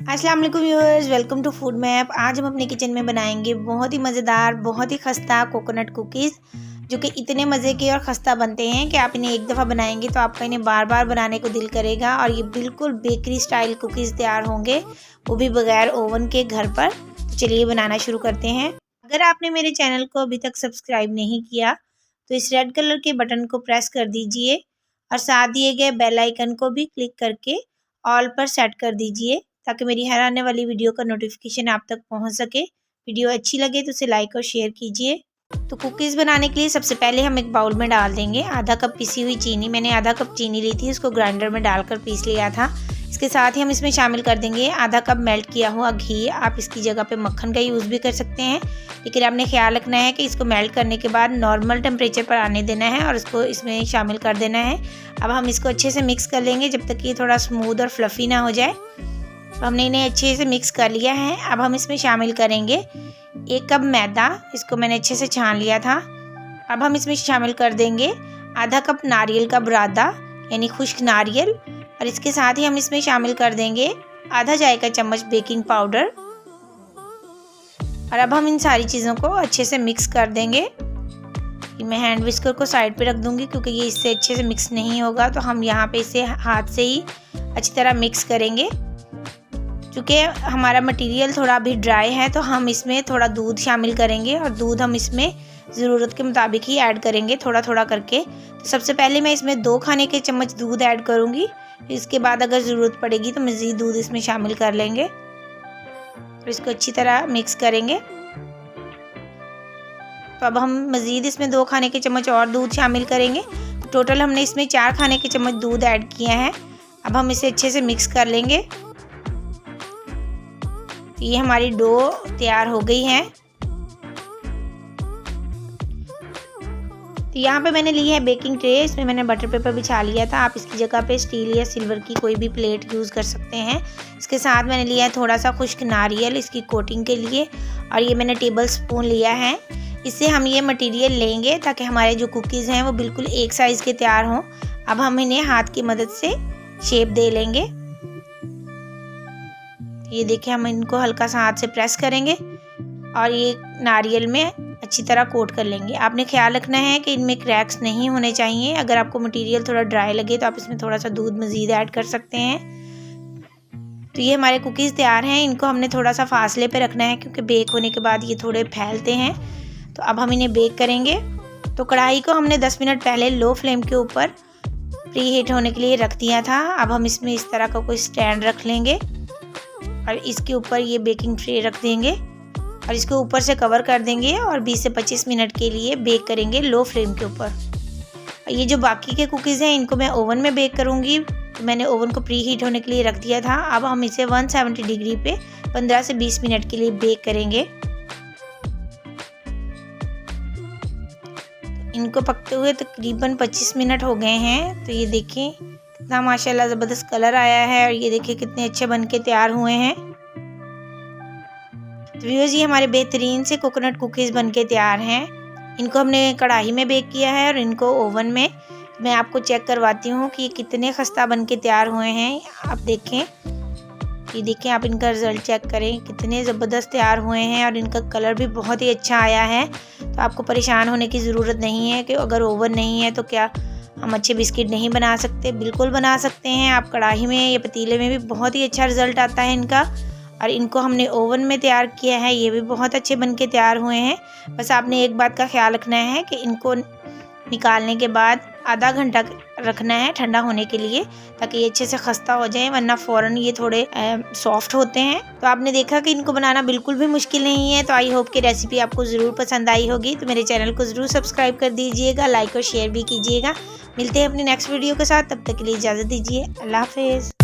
अस्सलाम वालेकुम viewers, welcome to food map. आज हम अपने किचन में बनाएंगे बहुत ही मज़ेदार, बहुत ही खस्ता कोकोनट कुकीज़, जो कि इतने मज़े के और खस्ता बनते हैं कि आप इन्हें एक दफ़ा बनाएंगे तो आपका इन्हें बार बार बनाने को दिल करेगा। और ये बिल्कुल बेकरी स्टाइल कुकीज़ तैयार होंगे, वो भी बगैर ओवन के, घर पर। तो चलिए बनाना शुरू करते हैं। अगर आपने मेरे चैनल को अभी तक सब्सक्राइब नहीं किया तो इस रेड कलर के बटन को प्रेस कर दीजिए और साथ दिए गए बेल आइकन को भी क्लिक करके ऑल पर सेट कर दीजिए, ताकि मेरी हर आने वाली वीडियो का नोटिफिकेशन आप तक पहुंच सके। वीडियो अच्छी लगे तो उसे लाइक और शेयर कीजिए। तो कुकीज़ बनाने के लिए सबसे पहले हम एक बाउल में डाल देंगे आधा कप पिसी हुई चीनी। मैंने आधा कप चीनी ली थी, उसको ग्राइंडर में डालकर पीस लिया था। इसके साथ ही हम इसमें शामिल कर देंगे आधा कप मेल्ट किया हुआ घी। आप इसकी जगह पे मक्खन का यूज़ भी कर सकते हैं, लेकिन आपने ख्याल रखना है कि इसको मेल्ट करने के बाद नॉर्मल टेम्परेचर पर आने देना है और इसको इसमें शामिल कर देना है। अब हम इसको अच्छे से मिक्स कर लेंगे जब तक ये थोड़ा स्मूथ और फ्लफ़ी ना हो जाए। तो हमने इन्हें अच्छे से मिक्स कर लिया है। अब हम इसमें शामिल करेंगे 1 कप मैदा, इसको मैंने अच्छे से छान लिया था। अब हम इसमें शामिल कर देंगे आधा कप नारियल का बुरादा, यानी खुश्क नारियल, और इसके साथ ही हम इसमें शामिल कर देंगे आधा चाय का चम्मच बेकिंग पाउडर। और अब हम इन सारी चीज़ों को अच्छे से मिक्स कर देंगे। मैं हैंड विस्कर को साइड पे रख दूंगी क्योंकि ये इससे अच्छे से मिक्स नहीं होगा, तो हम यहाँ पे इसे हाथ से ही अच्छी तरह मिक्स करेंगे। चूँकि हमारा मटेरियल थोड़ा अभी ड्राई है तो हम इसमें थोड़ा दूध शामिल करेंगे, और दूध हम इसमें ज़रूरत के मुताबिक ही ऐड करेंगे, थोड़ा थोड़ा करके। तो सबसे पहले मैं इसमें 2 खाने के चम्मच दूध ऐड करूँगी। इसके बाद अगर ज़रूरत पड़ेगी तो मज़ीद दूध इसमें शामिल कर लेंगे। तो इसको अच्छी तरह मिक्स करेंगे। तो अब हम मज़ीद इसमें 2 खाने के चम्मच और दूध शामिल करेंगे। तो टोटल हमने इसमें 4 खाने के चम्मच दूध ऐड किया है। अब हम इसे अच्छे से मिक्स कर लेंगे। ये हमारी डो तैयार हो गई है। तो यहाँ पे मैंने ली है बेकिंग ट्रे, इसमें मैंने बटर पेपर बिछा लिया था। आप इसकी जगह पे स्टील या सिल्वर की कोई भी प्लेट यूज़ कर सकते हैं। इसके साथ मैंने लिया है थोड़ा सा खुश्क नारियल इसकी कोटिंग के लिए, और ये मैंने टेबल स्पून लिया है। इससे हम ये मटेरियल लेंगे ताकि हमारे जो कुकीज़ हैं वो बिल्कुल एक साइज़ के तैयार हों। अब हम इन्हें हाथ की मदद से शेप दे लेंगे। ये देखिए, हम इनको हल्का सा हाथ से प्रेस करेंगे और ये नारियल में अच्छी तरह कोट कर लेंगे। आपने ख्याल रखना है कि इनमें क्रैक्स नहीं होने चाहिए। अगर आपको मटेरियल थोड़ा ड्राई लगे तो आप इसमें थोड़ा सा दूध मज़ीद ऐड कर सकते हैं। तो ये हमारे कुकीज़ तैयार हैं। इनको हमने थोड़ा सा फासले पे रखना है क्योंकि बेक होने के बाद ये थोड़े फैलते हैं। तो अब हम इन्हें बेक करेंगे। तो कढ़ाई को हमने 10 मिनट पहले लो फ्लेम के ऊपर प्री हीट होने के लिए रख दिया था। अब हम इसमें इस तरह का कोई स्टैंड रख लेंगे और इसके ऊपर ये बेकिंग ट्रे रख देंगे और इसको ऊपर से कवर कर देंगे और 20 से 25 मिनट के लिए बेक करेंगे लो फ्लेम के ऊपर। ये जो बाकी के कुकीज़ हैं इनको मैं ओवन में बेक करूँगी। तो मैंने ओवन को प्री हीट होने के लिए रख दिया था। अब हम इसे 170 डिग्री पे 15 से 20 मिनट के लिए बेक करेंगे। इनको पकते हुए तकरीबन 25 मिनट हो गए हैं। तो ये देखिए कितना माशाल्लाह ज़बरदस्त कलर आया है, और ये देखिए कितने अच्छे बन के तैयार हुए हैं। तो व्यूअर्स, ये हमारे बेहतरीन से कोकोनट कुकीज़ बन के तैयार हैं। इनको हमने कढ़ाई में बेक किया है और इनको ओवन में। मैं आपको चेक करवाती हूँ कि ये कितने खस्ता बन के तैयार हुए हैं। आप देखें, ये देखें, आप इनका रिज़ल्ट चेक करें, कितने ज़बरदस्त तैयार हुए हैं और इनका कलर भी बहुत ही अच्छा आया है। तो आपको परेशान होने की ज़रूरत नहीं है कि अगर ओवन नहीं है तो क्या हम अच्छे बिस्किट नहीं बना सकते। बिल्कुल बना सकते हैं आप। कढ़ाई में या पतीले में भी बहुत ही अच्छा रिज़ल्ट आता है इनका। और इनको हमने ओवन में तैयार किया है, ये भी बहुत अच्छे बन के तैयार हुए हैं। बस आपने एक बात का ख्याल रखना है कि इनको निकालने के बाद आधा घंटा रखना है ठंडा होने के लिए, ताकि ये अच्छे से खस्ता हो जाए, वरना फ़ौरन ये थोड़े सॉफ्ट होते हैं। तो आपने देखा कि इनको बनाना बिल्कुल भी मुश्किल नहीं है। तो आई होप कि रेसिपी आपको ज़रूर पसंद आई होगी। तो मेरे चैनल को ज़रूर सब्सक्राइब कर दीजिएगा, लाइक और शेयर भी कीजिएगा। मिलते हैं अपनी नेक्स्ट वीडियो के साथ, तब तक के लिए इजाज़त दीजिए। अल्लाह हाफ़िज़।